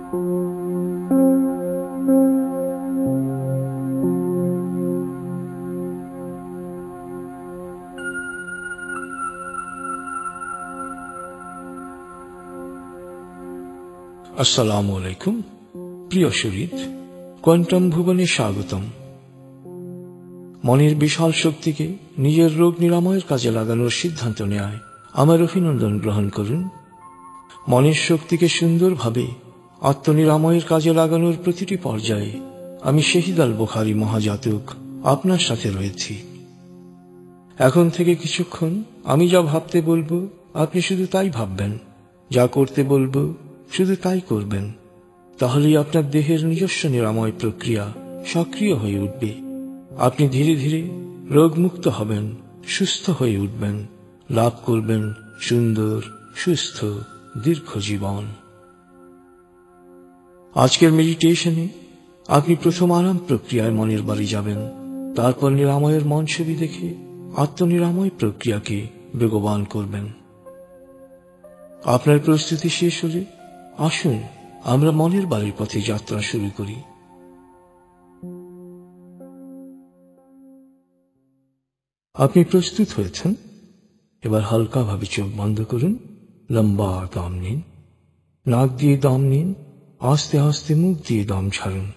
আসসালামু আলাইকুম। প্রিয় শরীর, কোয়ান্টাম ভুবনে স্বাগতম। মনের বিশাল শক্তিকে নিজের রোগ নিরাময়ের কাজে লাগানোর সিদ্ধান্ত নেয় আমার অভিনন্দন গ্রহণ করুন। মনের শক্তিকে সুন্দরভাবে আত্মনিরাময়ের কাজে লাগানোর প্রতিটি পর্যায়ে আমি শহীদ আল বুখারী মহাজাতক আপনার সাথে রয়েছি। এখন থেকে কিছুক্ষণ আমি যা ভাবতে বলবো আপনি শুধু তাই ভাববেন, যা করতে বলবো শুধু তাই করবেন। তাহলেই আপনার দেহের নিজস্ব নিরাময় প্রক্রিয়া সক্রিয় হয়ে উঠবে। আপনি ধীরে ধীরে রোগমুক্ত হবেন, সুস্থ হয়ে উঠবেন, লাভ করবেন সুন্দর, সুস্থ, দীর্ঘ জীবন। আজকের মেডিটেশনে আপনি প্রথম আরাম প্রক্রিয়ায় মনের বাড়ি যাবেন, তারপর নিরাময়ের মন ছবি দেখে আত্মনিরাময় প্রক্রিয়াকে বেগবান করবেন। আপনার প্রস্তুতি শেষ হলে আসুন আমরা মনের বাড়ির পথে যাত্রা শুরু করি। আপনি প্রস্তুত হয়েছেন? এবার হালকাভাবে চোখ বন্ধ করুন, লম্বা দম নিন। নাক দিয়ে দম নিন, আস্তে আস্তে মুখ দিয়ে দম ছাড়ুন।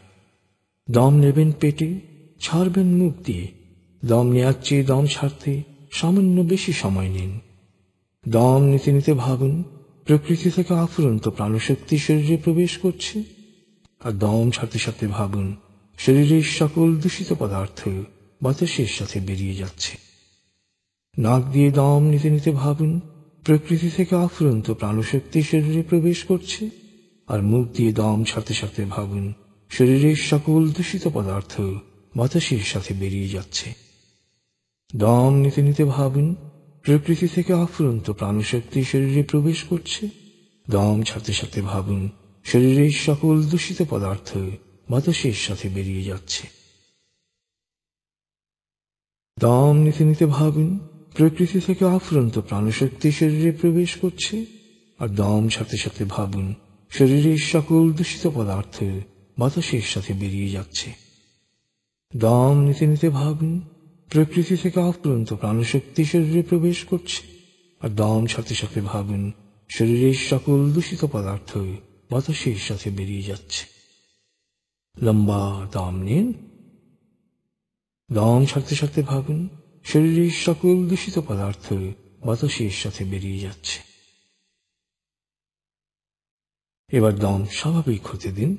দম নেবেন পেটে, ছাড়বেন মুখ দিয়ে। দম নেওয়ার চেয়ে দম ছাড়তে সামান্য বেশি সময় নিন। দম নিতে নিতে ভাবুন প্রকৃতি থেকে আফুরন্ত প্রাণশক্তি শরীরে প্রবেশ করছে, আর দম ছাড়তে ছাড়তে ভাবুন শরীরের সকল দূষিত পদার্থ বাতাসের সাথে বেরিয়ে যাচ্ছে। নাক দিয়ে দম নিতে নিতে ভাবুন প্রকৃতি থেকে আফুরন্ত প্রাণশক্তি শরীরে প্রবেশ করছে, আর মুখ দিয়ে দম ছাড়তে ছাড়তে ভাবুন শরীরের সকল দূষিত পদার্থ বাতাসের সাথে বেরিয়ে যাচ্ছে। দম নিতে নিতে ভাবুন প্রকৃতি থেকে আফুরন্ত প্রাণশক্তি শরীরে প্রবেশ করছে, দম ছাড়তে ছাড়তে ভাবুন শরীরের সকল দূষিত পদার্থ বাতাসের সাথে বেরিয়ে যাচ্ছে। দম নিতে নিতে ভাবুন প্রকৃতি থেকে আফুরন্ত প্রাণশক্তি শরীরে প্রবেশ করছে, আর দম ছাড়তে ছাড়তে ভাবুন শরীরের সকল দূষিত পদার্থ বাতাসের সাথে বেরিয়ে যাচ্ছে। দম নিতে নিতে ভাবুন প্রকৃতি থেকে আফুরন্ত প্রাণশক্তি শরীরে প্রবেশ করছে, আর দম ছাড়তে ছাড়তে ভাবুন শরীরের সকল দূষিত পদার্থ বাতাসের সাথে বেরিয়ে যাচ্ছে। লম্বা দম নিন। দম ছাড়তে ছাড়তে ভাবুন শরীরের সকল দূষিত পদার্থ বাতাসের সাথে বেরিয়ে যাচ্ছে। এবার দম স্বাভাবিক হতে দিন।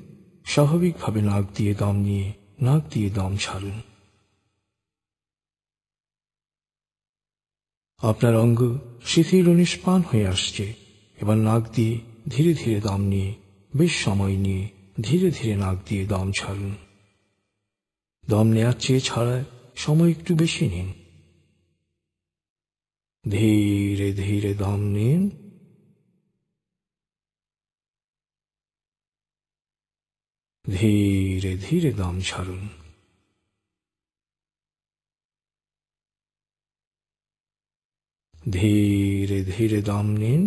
স্বাভাবিকভাবে নাক দিয়ে দম নিয়ে নাক দিয়ে দম ছাড়ুন। আপনার অঙ্গ শিথিল ও নিষ্প্রাণ হয়ে আসছে। এবার নাক দিয়ে ধীরে ধীরে দম নিয়ে বেশ সময় নিয়ে ধীরে ধীরে নাক দিয়ে দম ছাড়ুন। দম নেওয়ার চেয়ে ছাড়ায় সময় একটু বেশি নিন। ধীরে ধীরে দম নিন। ধীরে ধীরে দম ছাড়ুন। ধীরে ধীরে দম নিন।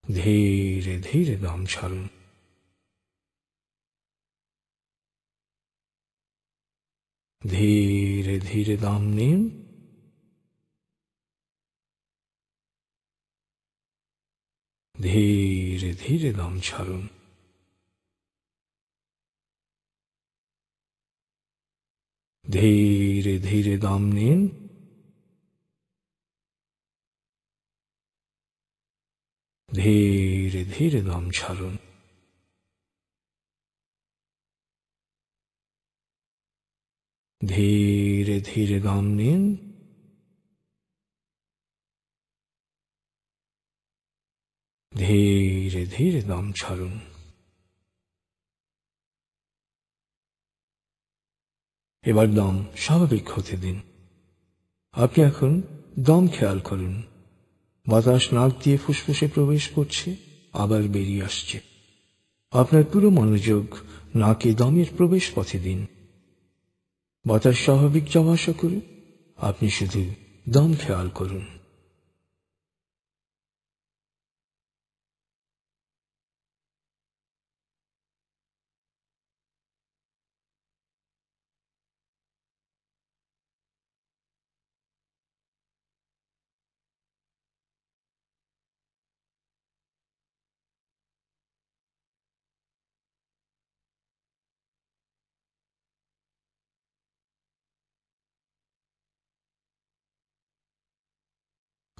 ধীরে ধীরে দম ছাড়ুন। ধীরে ধীরে দম নিন। ধীরে ধীরে দম ছাড়ুন। ধীরে ধীরে দম নিন। ধীরে ধীরে দম ছাড়ুন। ধীরে ধীরে দম নিন। ধীরে ধীরে দম ছাড়ুন। এবার দম স্বাভাবিক হতে দিন। আপনি এখন দম খেয়াল করুন। বাতাস নাক দিয়ে ফুসফুসে প্রবেশ করছে, আবার বেরিয়ে আসছে। আপনার পুরো মনোযোগ নাকে দমের প্রবেশ পথে দিন। বাতাস স্বাভাবিক যাওয়া আসা করে আপনি শুধু দম খেয়াল করুন।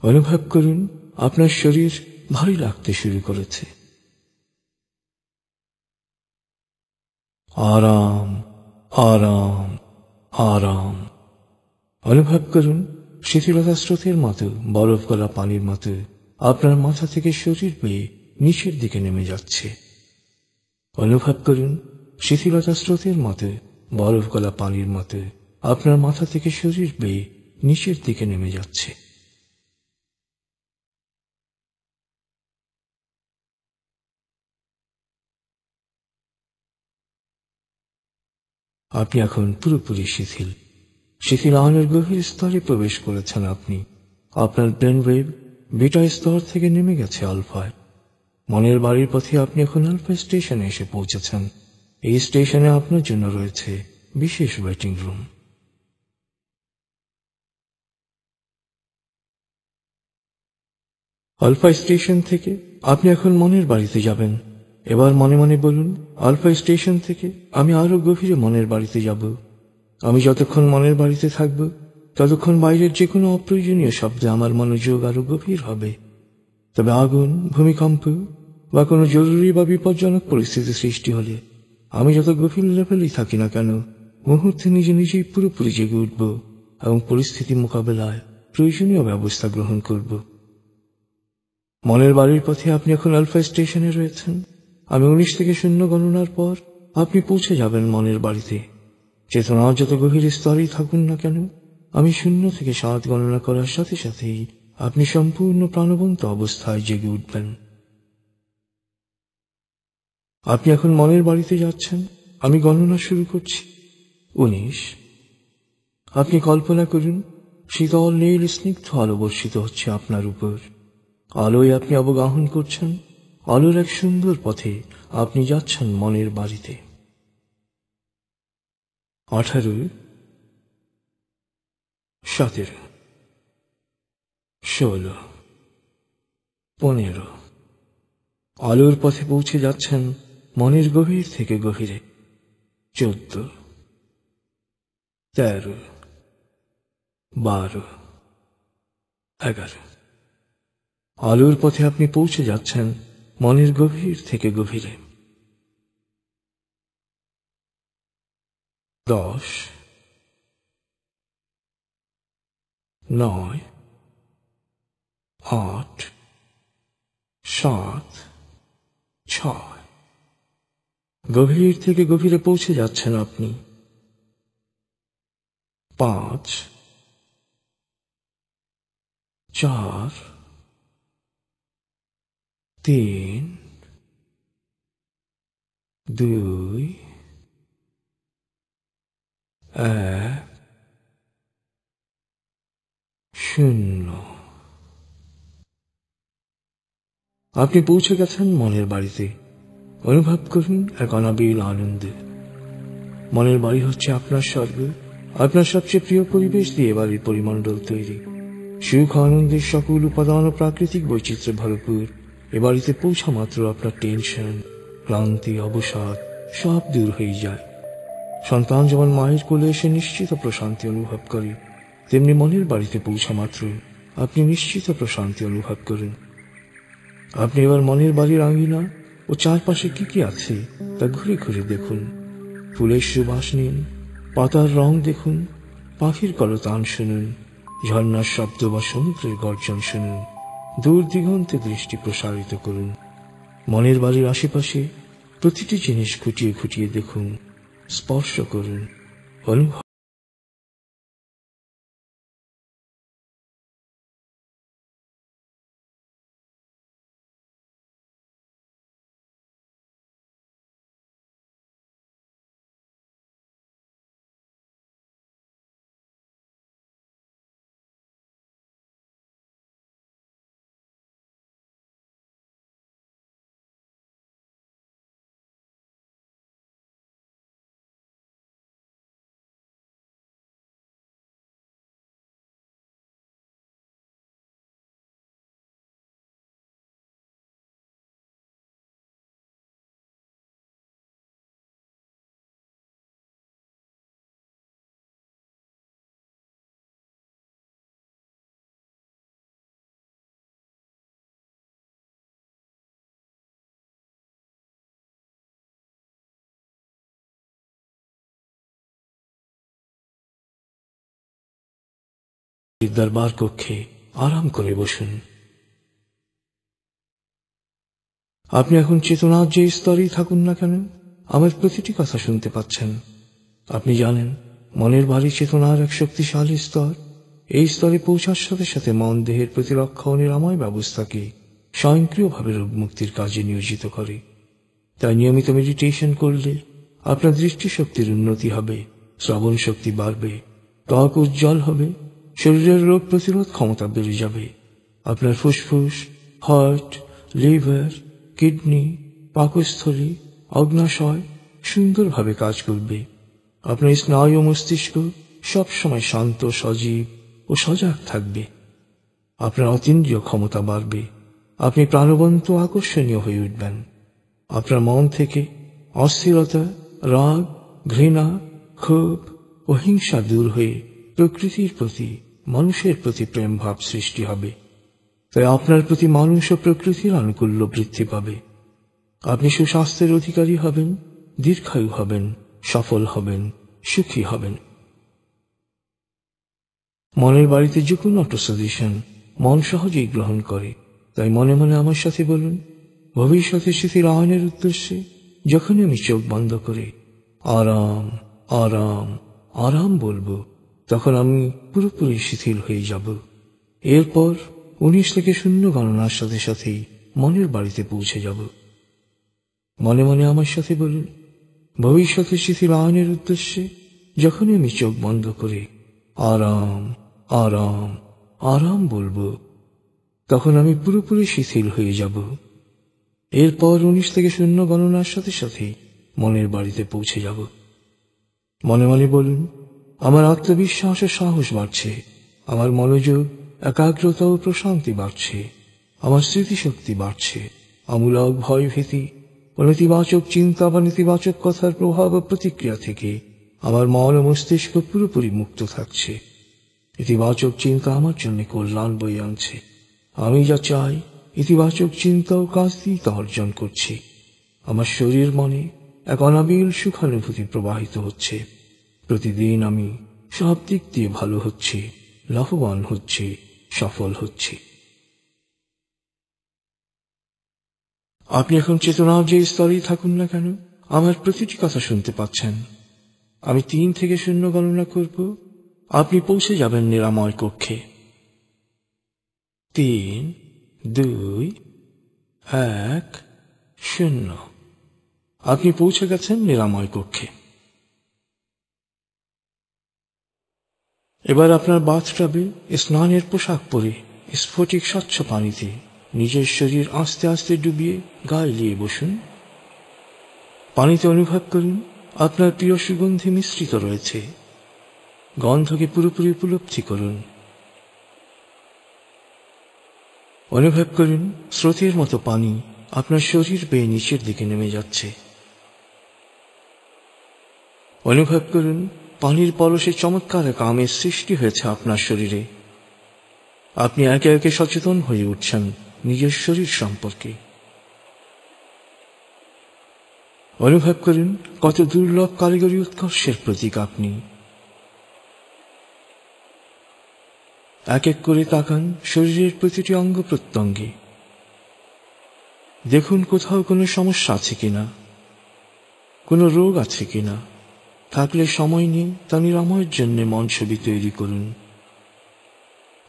অনুভব করুন আপনার শরীর ভারী লাগতে শুরু করেছে। আরাম, আরাম, আরাম। অনুভব করুন শিথিলতা স্রোতের মতো, বরফ গলা পানির মতো আপনার মাথা থেকে শরীর বেয়ে নিচের দিকে নেমে যাচ্ছে। অনুভব করুন শিথিলতা স্রোতের মতো, বরফ গলা পানির মতো আপনার মাথা থেকে শরীর বেয়ে নিচের দিকে নেমে যাচ্ছে। আপনি এখন পুরোপুরি শিথিল। শিথিল আয়নের গভীর স্তরে প্রবেশ করেছেন আপনি। আপনার ব্রেন ওয়েভ বিটা স্তর থেকে নেমে গেছে আলফায়। মনের বাড়ির পথে আপনি এখন আলফা স্টেশনে এসে পৌঁছেছেন। এই স্টেশনে আপনার জন্য রয়েছে বিশেষ ওয়েটিং রুম। আলফা স্টেশন থেকে আপনি এখন মনের বাড়িতে যাবেন। এবার মনে মনে বলুন, আলফা স্টেশন থেকে আমি আরো গভীরে মনের বাড়িতে যাব। আমি যতক্ষণ মনের বাড়িতে থাকব, ততক্ষণ বাইরের যে কোনো অপ্রয়োজনীয় শব্দে আমার মনোযোগ আরো গভীর হবে। তবে আগুন, ভূমিকম্প বা কোনো জরুরি বা বিপজ্জনক পরিস্থিতি সৃষ্টি হলে আমি যত গভীর লেভেলেই থাকি না কেন, মুহূর্তে নিজে নিজেই পুরোপুরি জেগে উঠব এবং পরিস্থিতি মোকাবেলায় প্রয়োজনীয় ব্যবস্থা গ্রহণ করব। মনের বাড়ির পথে আপনি এখন আলফা স্টেশনে রয়েছেন। আমি 19 থেকে 0 গণনার পর আপনি পৌঁছে যাবেন মনের বাড়িতে। চেতনা যত গভীর স্তরেই থাকুন না কেন, আমি 0 থেকে 7 গণনা করার সাথে সাথেই আপনি সম্পূর্ণ প্রাণবন্ত অবস্থায় জেগে উঠবেন। আপনি এখন মনের বাড়িতে যাচ্ছেন। আমি গণনা শুরু করছি। 19। আপনি কল্পনা করুন শীতল নীল স্নিগ্ধ আলো বর্ষিত হচ্ছে আপনার উপর। আলোয় আপনি অবগাহন করছেন। আলোর এক সুন্দর পথে আপনি যাচ্ছেন মনের বাড়িতে। 18, 17, 16, 15। আলোর পথে পৌঁছে যাচ্ছেন মনের গভীর থেকে গভীরে। 14, 13, 12, 11। আলোর পথে আপনি পৌঁছে যাচ্ছেন মনের গভীর থেকে গভীরে। 10, 9, 8, 7, 6। গভীর থেকে গভীরে পৌঁছে যাচ্ছেন আপনি। 5, 4, 3, 2, 1, 0। আপনি পৌঁছে গেছেন মনের বাড়িতে। অনুভব করুন এক অনাবিল আনন্দে। মনের বাড়ি হচ্ছে আপনার স্বর্গ। আপনার সবচেয়ে প্রিয় পরিবেশ দিয়ে বাড়ির পরিমণ্ডল তৈরি। সুখ আনন্দের সকল উপাদান ও প্রাকৃতিক বৈচিত্র্যে ভরপুর। এ বাড়িতে পৌঁছা মাত্র আপনার টেনশন, ক্লান্তি, অবসাদ সব দূর হয়ে যায়। সন্তান যেমন মায়ের কোলে এসে নিশ্চিত প্রশান্তি অনুভব করে, তেমনি মনের বাড়িতে পৌঁছা মাত্র আপনি নিশ্চিত প্রশান্তি অনুভব করেন। আপনি এবার মনের বাড়ির আঙিনা ও চারপাশে কি কি আছে তা ঘুরে ঘুরে দেখুন। ফুলের সুবাস নিন, পাতার রং দেখুন, পাখির কলতান শুনুন, ঝর্ণার শব্দ বা সমুদ্রের গর্জন শুনুন। দূর দিগন্তে দৃষ্টি প্রসারিত করুন। মনের বাড়ির আশেপাশে প্রতিটি জিনিস খুঁটিয়ে খুঁটিয়ে দেখুন, স্পর্শ করুন, অনুভব দরবার কক্ষে আরাম করে বসুন। আপনি এখন চেতনার যে স্তরেই থাকুন না কেন, আমার প্রতিটি কথা শুনতে পাচ্ছেন। আপনি জানেন, মনের বাড়ি চেতনার এক শক্তিশালী স্তর। এই স্তরে পৌঁছার সাথে সাথে মন দেহের প্রতিরক্ষা ও নিরাময় ব্যবস্থাকে স্বয়ংক্রিয়ভাবে রোগ মুক্তির কাজে নিয়োজিত করে। তাই নিয়মিত মেডিটেশন করলে আপনার দৃষ্টিশক্তির উন্নতি হবে, শ্রবণ শক্তি বাড়বে, ত্বক উজ্জ্বল হবে, শরীরের রোগ প্রতিরোধ ক্ষমতা বেড়ে যাবে। আপনার ফুসফুস, হার্ট, লিভার, কিডনি, পাকস্থলী, অগ্নাশয় সুন্দরভাবে কাজ করবে। আপনার স্নায়ু ও মস্তিষ্ক সবসময় শান্ত, সজীব ও সজাগ থাকবে। আপনার অতীন্দ্রিয় ক্ষমতা বাড়বে। আপনি প্রাণবন্ত, আকর্ষণীয় হয়ে উঠবেন। আপনার মন থেকে অস্থিরতা, রাগ, ঘৃণা, ক্ষোভ ও হিংসা দূর হয়ে প্রকৃতির প্রতি, মানুষের প্রতি প্রেম ভাব সৃষ্টি হবে। তাই আপনার প্রতি মানুষ ও প্রকৃতির আনুকূল্য বৃদ্ধি পাবে। আপনি সুস্বাস্থ্যের অধিকারী হবেন, দীর্ঘায়ু হবেন, সফল হবেন, সুখী হবেন। মনের বাড়িতে যে কোনো অটো সাজেশন মন সহজেই গ্রহণ করে। তাই মনে মনে আমার সাথে বলুন, ভবিষ্যতে শিথিল আয়নের উদ্দেশ্যে যখনই আমি চোখ বন্ধ করে আরাম আরাম আরাম বলবো, তখন আমি পুরোপুরি শিথিল হয়ে যাব। এরপর 19 থেকে 0 গণনার সাথে সাথেই মনের বাড়িতে পৌঁছে যাব। মনে মনে আমার সাথে বলুন, ভবিষ্যতে শিথিল আয়নের উদ্দেশ্যে যখনই আমি চোখ বন্ধ করে আরাম আরাম আরাম বলবো, তখন আমি পুরোপুরি শিথিল হয়ে যাব। এরপর 19 থেকে 0 গণনার সাথে সাথে মনের বাড়িতে পৌঁছে যাব। মনে মনে বলুন, আমার আত্মবিশ্বাস ও সাহস বাড়ছে, আমার মনোযোগ, একাগ্রতা ও প্রশান্তি বাড়ছে, আমার স্মৃতিশক্তি বাড়ছে, আমূলক ভয় ভীতি ও নেতিবাচক চিন্তা বা নেতিবাচক কথার প্রভাব ও প্রতিক্রিয়া থেকে আমার মন ও মস্তিষ্ক পুরোপুরি মুক্ত থাকছে। ইতিবাচক চিন্তা আমার জন্য কল্যাণ বয়ে আনছে। আমি যা চাই, ইতিবাচক চিন্তা ও কাজ দিয়ে তা অর্জন করছি। আমার শরীর মনে এক অনাবিল সুখানুভূতি প্রবাহিত হচ্ছে। প্রতিদিন আমি সব দিক দিয়ে ভালো হচ্ছি, লাভবান হচ্ছি, সফল হচ্ছি। আপনি এখন চেতনার যে স্তরেই থাকুন না কেন, আমার প্রতিটি কথা শুনতে পাচ্ছেন। আমি 3 থেকে 0 গণনা করব, আপনি পৌঁছে যাবেন নিরাময় কক্ষে। 3, 2, 1, 0। আপনি পৌঁছে গেছেন নিরাময় কক্ষে। এবার আপনার বাথটাবে স্নানের পোশাক পরে স্ফটিক স্বচ্ছ পানিতে নিজের শরীর আস্তে আস্তে ডুবিয়ে গায়ে লিয়ে বসুন। পানিতে অনুভব করুন আপনার প্রিয় সুগন্ধি মিশ্রিত রয়েছে। গন্ধকে পুরোপুরি উপলব্ধি করুন। অনুভব করুন স্রোতের মতো পানি আপনার শরীর বেয়ে নিচের দিকে নেমে যাচ্ছে। অনুভব করুন পানির পরশে চমৎকার এক আমেজ সৃষ্টি হয়েছে আপনার শরীরে। আপনি একে একে সচেতন হয়ে উঠছেন নিজের শরীর সম্পর্কে। অনুভব করুন কত দুর্লভ কারিগরি উৎকর্ষের প্রতীক আপনি। এক এক করে তাকান শরীরের প্রতিটি অঙ্গ প্রত্যঙ্গে। দেখুন কোথাও কোনো সমস্যা আছে কিনা, কোনো রোগ আছে কিনা। থাকলে সময় নিয়ে তা নিরাময়ের জন্য মন ছবি তৈরি করুন।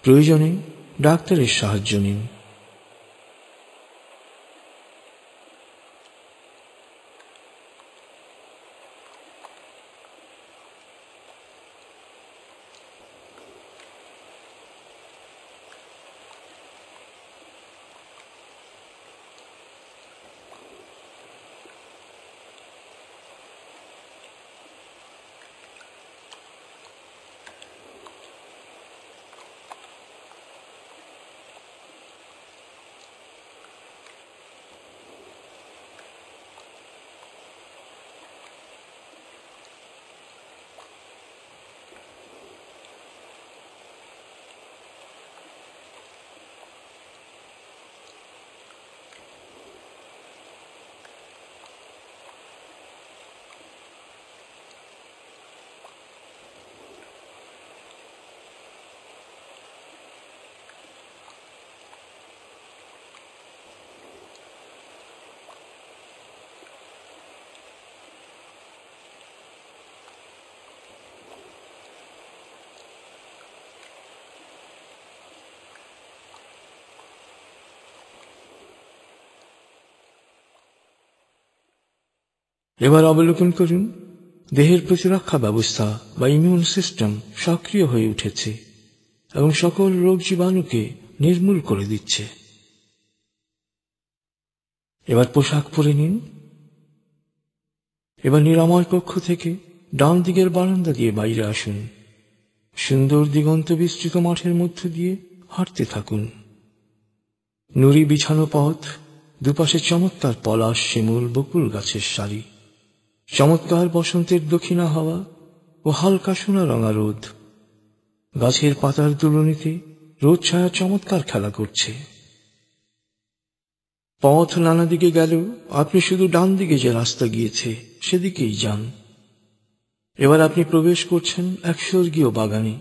প্রয়োজনে ডাক্তারের সাহায্য নিন। এবার অবলোকন করুন, দেহের প্রতিরক্ষা ব্যবস্থা বা ইমিউন সিস্টেম সক্রিয় হয়ে উঠেছে এবং সকল রোগ জীবাণুকে নির্মূল করে দিচ্ছে। এবার পোশাক পরে নিন। এবার নিরাময় কক্ষ থেকে ডান দিকের বারান্দা দিয়ে বাইরে আসুন। সুন্দর দিগন্ত বিস্তৃত মাঠের মধ্য দিয়ে হাঁটতে থাকুন। নুড়ি বিছানো পথ, দুপাশে চমৎকার পলাশ, শিমুল, বকুল গাছের সারি, চমৎকার বসন্তের দক্ষিণা হাওয়া ও হালকা সোনা রঙা রোদ। গাছের পাতার দুলনিতে রোদ ছায়া চমৎকার খেলা করছে। পথ নানা দিকে গেলেও আপনি শুধু ডান দিকে যে রাস্তা গিয়েছে সেদিকেই যান। এবার আপনি প্রবেশ করছেন এক স্বর্গীয় বাগানে।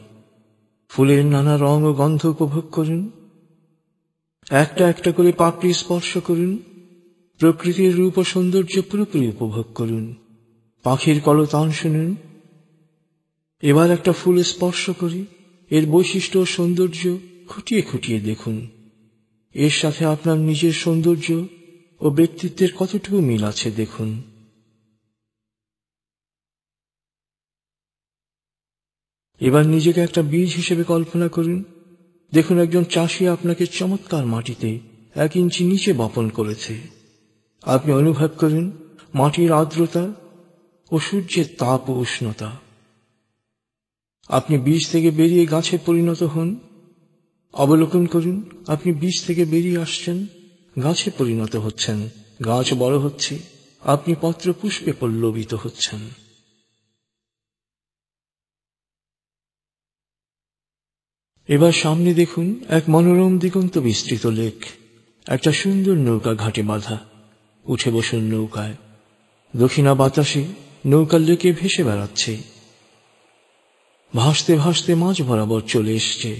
ফুলের নানা রং ও গন্ধ উপভোগ করুন। একটা একটা করে পাপড়ি স্পর্শ করুন। প্রকৃতির রূপ ও সৌন্দর্য পুরোপুরি উপভোগ করুন। পাখির কলতান শুনুন। এবার একটা ফুল স্পর্শ করি, এর বৈশিষ্ট্য ও সৌন্দর্য খুঁটিয়ে খুঁটিয়ে দেখুন। এর সাথে আপনার নিজের সৌন্দর্য ও ব্যক্তিত্বের কতটুকু মিল আছে দেখুন। এবার নিজেকে একটা বীজ হিসেবে কল্পনা করুন। দেখুন, একজন চাষি আপনাকে চমৎকার মাটিতে 1 ইঞ্চি নিচে বপন করেছে। আপনি অনুভব করুন মাটির আর্দ্রতা ও সূর্যের তাপ ও উষ্ণতা। আপনি বীজ থেকে বেরিয়ে গাছে পরিণত হন। অবলোকন করুন, আপনি বীজ থেকে বেরিয়ে আসছেন, গাছে পরিণত হচ্ছেন, গাছ বড় হচ্ছে, আপনি পত্র পুষ্পে পল্লবিত হচ্ছেন। এবার সামনে দেখুন এক মনোরম দিগন্ত বিস্তৃত লেক। একটা সুন্দর নৌকা ঘাটে বাঁধা। উঠে বসুন নৌকায়। দক্ষিণা বাতাসে নৌকার লেকে ভেসে বেড়াচ্ছে। ভাসতে ভাসতে মাঝ বরাবর চলে এসছে।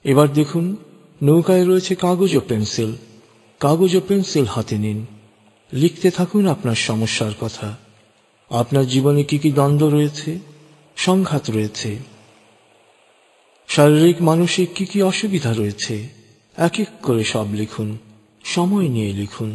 এবার দেখুন নৌকায় রয়েছে কাগজ ও পেন্সিল। কাগজ ও পেন্সিল হাতে নিন। লিখতে থাকুন আপনার সমস্যার কথা। আপনার জীবনে কি কি দ্বন্দ্ব রয়েছে, সংঘাত রয়েছে, শারীরিক মানসিক কি কি অসুবিধা রয়েছে, এক এক করে সব লিখুন। সময় নিয়ে লিখুন।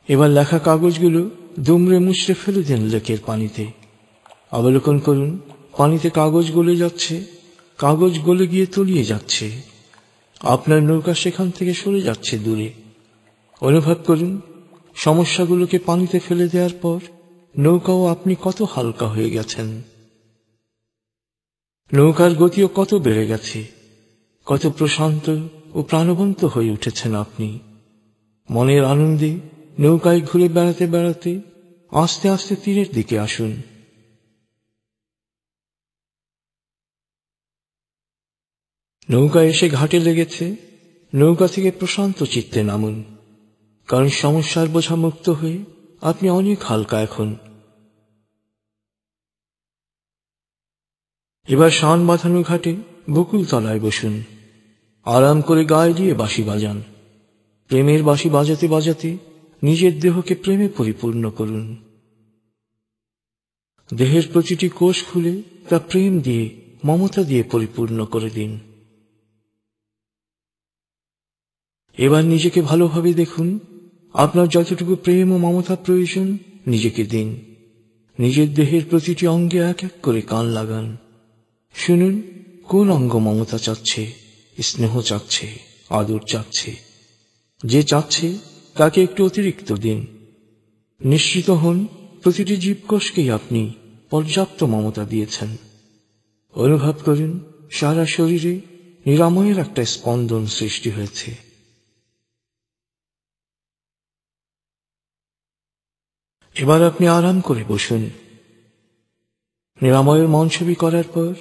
এবার লেখা কাগজগুলো দুমড়ে মুচড়ে ফেলে দেন লেকের পানিতে। অবলোকন করুন, পানিতে কাগজ গলে যাচ্ছে, কাগজ গলে গিয়ে তলিয়ে যাচ্ছে। আপনার নৌকা সেখান থেকে সরে যাচ্ছে দূরে। অনুভব করুন সমস্যাগুলোকে পানিতে ফেলে দেওয়ার পর নৌকাও আপনি কত হালকা হয়ে গেছেন। নৌকার গতিও কত বেড়ে গেছে, কত প্রশান্ত ও প্রাণবন্ত হয়ে উঠেছেন আপনি। মনের আনন্দে নৌকায় ঘুরে বেড়াতে বেড়াতে আস্তে আস্তে তীরের দিকে আসুন। নৌকা এসে ঘাটে লেগেছে, নৌকা থেকে প্রশান্ত চিত্তে নামুন, কারণ সমস্যার বোঝা মুক্ত হয়ে আপনি অনেক হালকা এখন। এবার শান বাঁধানো ঘাটে বকুল তলায় বসুন, আরাম করে গায়ে দিয়ে বাঁশি বাজান। প্রেমের বাঁশি বাজাতে বাজাতে নিজের দেহকে প্রেমে পরিপূর্ণ করুন। দেহের প্রতিটি কোষ খুলে তা প্রেম দিয়ে, মমতা দিয়ে পরিপূর্ণ করে দিন। এবার নিজেকে ভালোভাবে দেখুন, আপনার যতটুকু প্রেম ও মমতা প্রয়োজন নিজেকে দিন। নিজের দেহের প্রতিটি অঙ্গে এক এক করে কান লাগান। শুনুন কোন অঙ্গ মমতা চাচ্ছে, স্নেহ চাচ্ছে, আদর চাচ্ছে। যে চাচ্ছে তাকে একটু অতিরিক্ত দিন। নিশ্চিত হন প্রতিটি জীবকোষকেই আপনি পর্যাপ্ত মমতা দিয়েছেন। অনুভব করুন সারা শরীরে নিরাময়ের একটা স্পন্দন সৃষ্টি হয়েছে। এবার আপনি আরাম করে বসুন। নিরাময়ের মন ছবি করার পর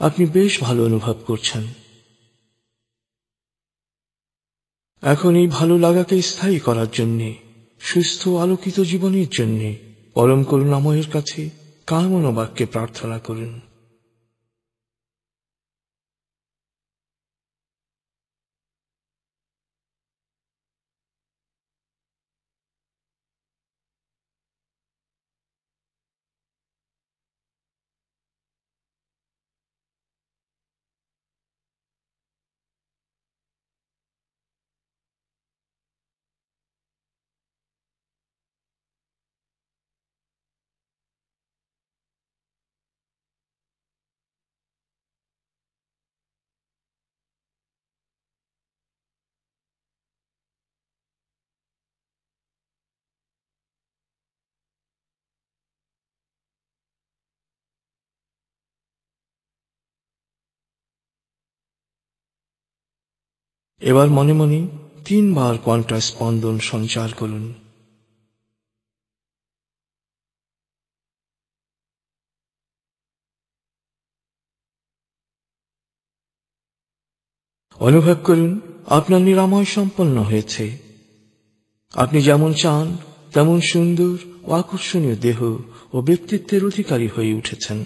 আপনি বেশ ভালো অনুভব করছেন। এখন এই ভালো লাগাকে স্থায়ী করার জন্যে, সুস্থ আলোকিত জীবনের জন্যে পরম করুণাময়ের কাছে কামনা বাক্যে প্রার্থনা করুন। এবার মনে মনে 3 বার কোয়ান্টা স্পন্দন সঞ্চার করুন। অনুভব করুন আপনার নিরাময় সম্পন্ন হয়েছে। আপনি যেমন চান তেমন সুন্দর ও আকর্ষণীয় দেহ ও ব্যক্তিত্বের অধিকারী হয়ে উঠেছেন।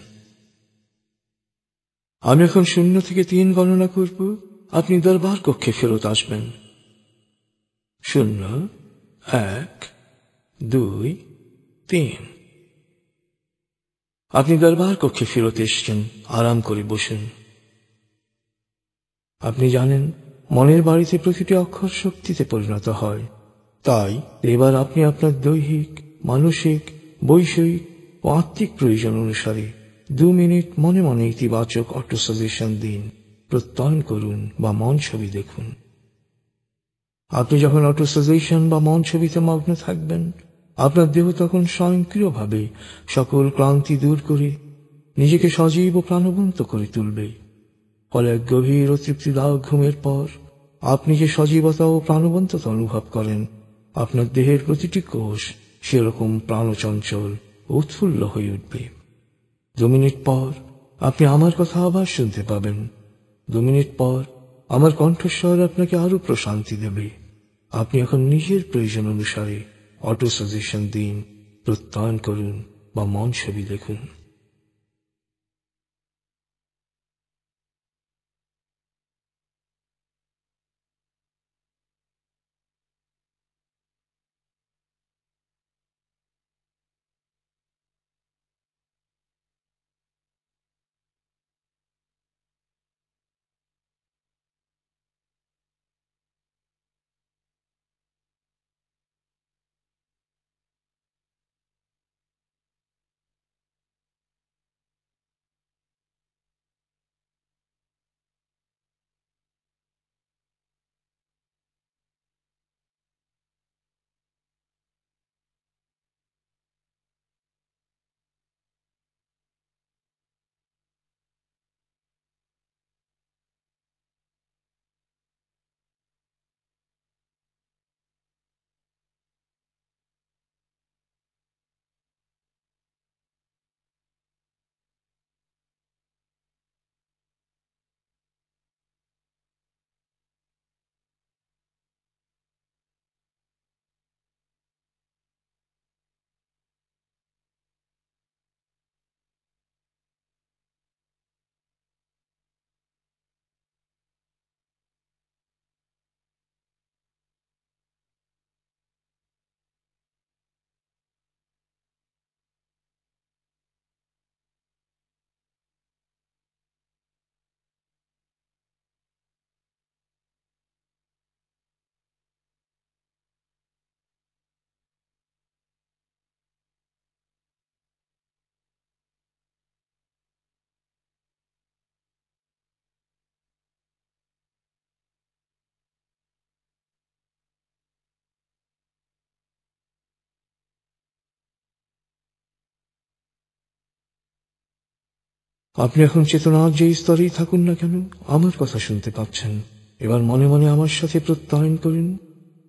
আমি এখন 0 থেকে 3 গণনা করব, আপনি দরবার কক্ষে ফেরত আসবেন। 0, 1, 2, 3। আপনি দরবার কক্ষে ফেরত এসেছেন। আরাম করে বসুন। আপনি জানেন মনের বাড়িতে প্রতিটি অক্ষর শক্তিতে পরিণত হয়। তাই এবার আপনি আপনার দৈহিক, মানসিক, বৈষয়িক ও আত্মিক প্রয়োজন অনুসারে 2 মিনিট মনে মনে ইতিবাচক অটো সাজেশন দিন, প্রত্যয়ন করুন বা মন ছবি দেখুন। আপনি যখন অটো সাজেশন বা মন ছবিতে মগ্ন থাকবেন, আপনার দেহ তখন স্বয়ংক্রিয়ভাবে সকল ক্লান্তি দূর করে নিজেকে সজীব ও প্রাণবন্ত করে তুলবে। ফলে এক গভীর ও তৃপ্তিদায়ক ঘুমের পর আপনি যে সজীবতা ও প্রাণবন্ততা অনুভব করেন, আপনার দেহের প্রতিটি কোষ সেরকম প্রাণচঞ্চল ও উৎফুল্ল হয়ে উঠবে। 2 মিনিট পর আপনি আমার কথা আবার শুনতে পাবেন। 2 মিনিট পর আমার কণ্ঠস্বর আপনাকে আরো প্রশান্তি দেবে। আপনি এখন নিজের প্রয়োজন অনুসারে অটো সাজেশন দিন, প্রত্যয়ন করুন বা মন ছবি দেখুন। আপনি এখন চেতনার যে স্তরেই থাকুন না কেন, আমার কথা শুনতে পাচ্ছেন। এবার মনে মনে আমার সাথে প্রত্যয়ন করুন,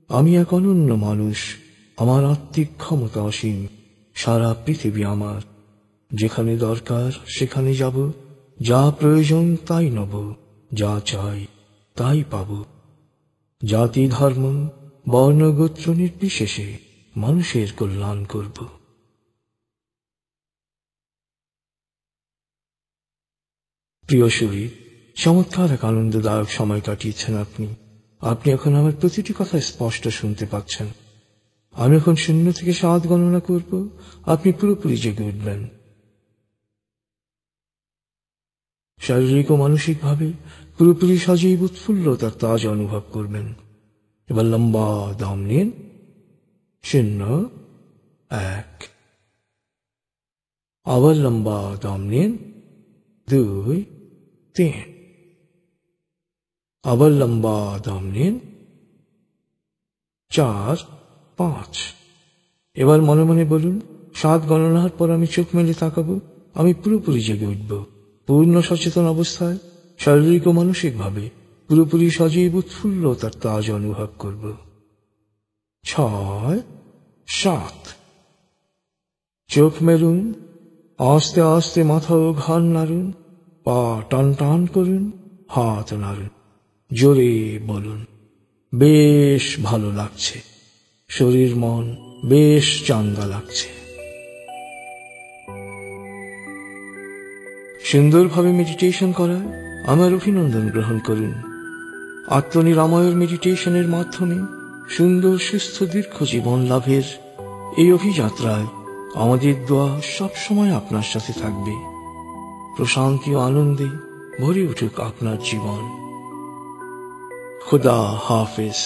আমি এক অনন্য মানুষ, আমার আত্মিক ক্ষমতা অসীম, সারা পৃথিবী আমার, যেখানে দরকার সেখানে যাব, যা প্রয়োজন তাই নেব, যা চাই তাই পাব। জাতি ধর্ম বর্ণ গোত্র নির্বিশেষে মানুষের কল্যাণ করব। প্রিয় শরীর, চমৎকার এক আনন্দদায়ক সময় কাটিয়েছেন আপনি। আপনি এখন আমার প্রতিটি কথা স্পষ্ট শুনতে পাচ্ছেন। আমি এখন 0 থেকে 7 গণনা করব, আপনি পুরোপুরি জেগে উঠবেন। শারীরিক ও মানসিকভাবে পুরোপুরি সজীব উৎফুল্লতার তাজ অনুভব করবেন। এবার লম্বা দম নিন। 0, 1। আবার লম্বা দম নিন। 2, 3। আবার লম্বা দম নিন। 4, 5। এবার মনে মনে বলুন, 7 গণনার পর আমি চোখ মেলে তাকাবো, আমি পুরোপুরি জেগে উঠব, পূর্ণ সচেতন অবস্থায়, শারীরিক ও মানসিকভাবে পুরোপুরি সজীব উৎফুল্লতার তাজ অনুভব করব। 6, 7। চোখ মেলুন, আস্তে আস্তে মাথা ও ঘাড় নাড়ুন, পা টান টান করুন, হাত নাড়ুন, জোরে বলুন, বেশ ভালো লাগছে, শরীর মন বেশ চাঙ্গা লাগছে। সুন্দরভাবে মেডিটেশন করায় আমার অভিনন্দন গ্রহণ করুন। আত্মনিরাময়ের মেডিটেশনের মাধ্যমে সুন্দর সুস্থ দীর্ঘ জীবন লাভের এই অভিযাত্রায় আমাদের দোয়া সবসময় আপনার সাথে থাকবে। প্রশান্তি ও আনন্দে ভরে উঠুক আপনার জীবন। খুদা হাফেজ।